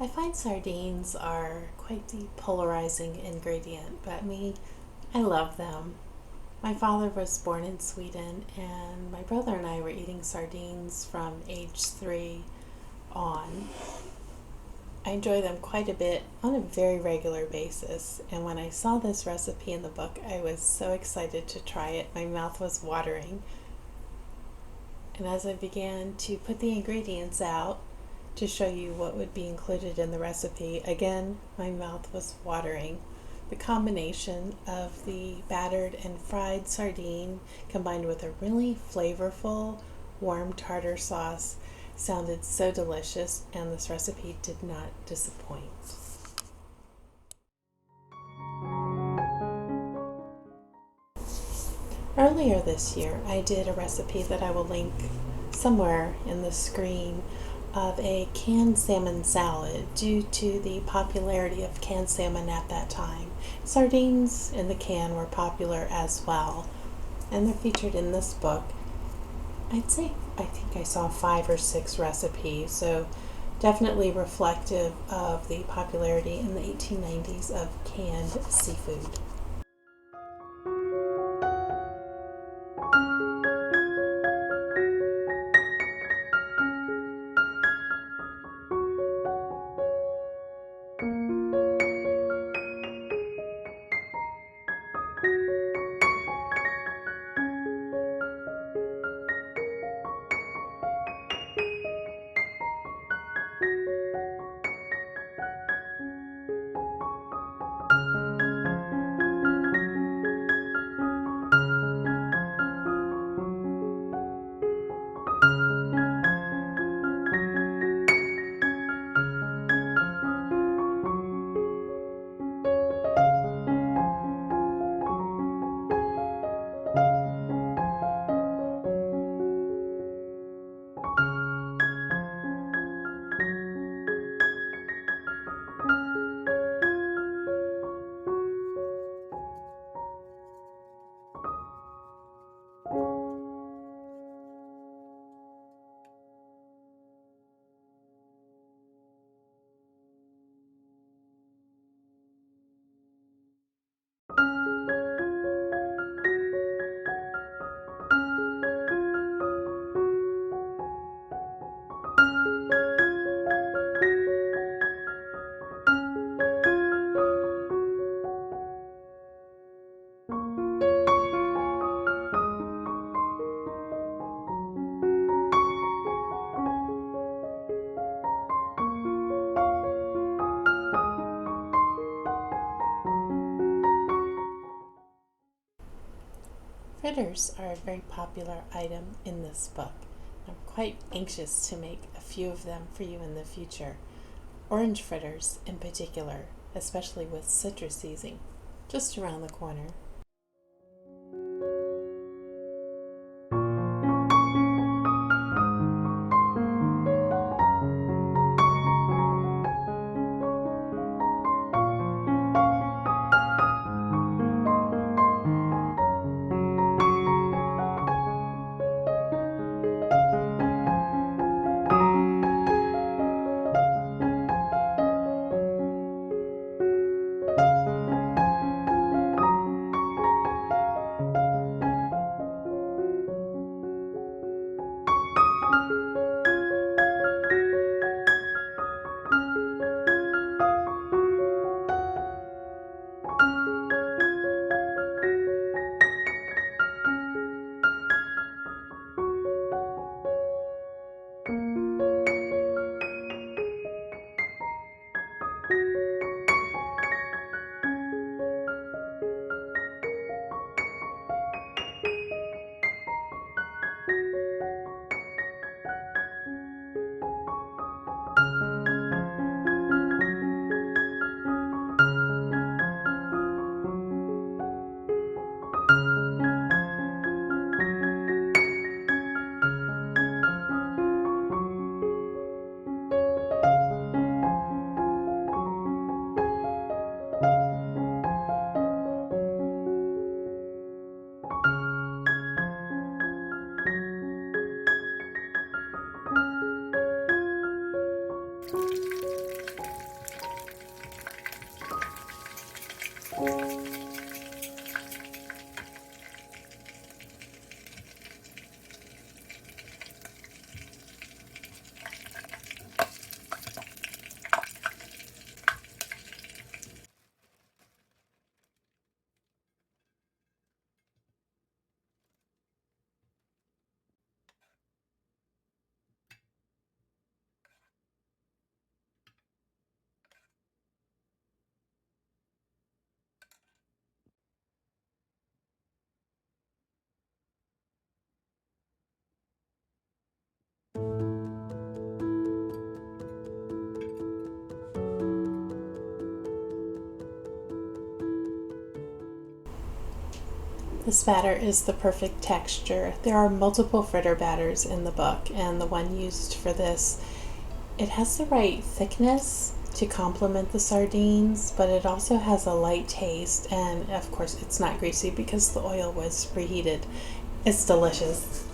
I find sardines are quite the polarizing ingredient, but I love them. My father was born in Sweden, and my brother and I were eating sardines from age 3 on. I enjoy them quite a bit on a very regular basis, and when I saw this recipe in the book, I was so excited to try it. My mouth was watering. And as I began to put the ingredients out to show you what would be included in the recipe, again, my mouth was watering. The combination of the battered and fried sardine combined with a really flavorful warm tartar sauce sounded so delicious, and this recipe did not disappoint. Earlier this year, I did a recipe that I will link somewhere in the screen of a canned salmon salad due to the popularity of canned salmon at that time. Sardines in the can were popular as well, and they're featured in this book. I think I saw 5 or 6 recipes, so definitely reflective of the popularity in the 1890s of canned seafood. Fritters are a very popular item in this book. I'm quite anxious to make a few of them for you in the future. Orange fritters in particular, especially with citrus seasoning, just around the corner. This batter is the perfect texture. There are multiple fritter batters in the book, and the one used for this, it has the right thickness to complement the sardines, but it also has a light taste, and of course it's not greasy because the oil was preheated. It's delicious.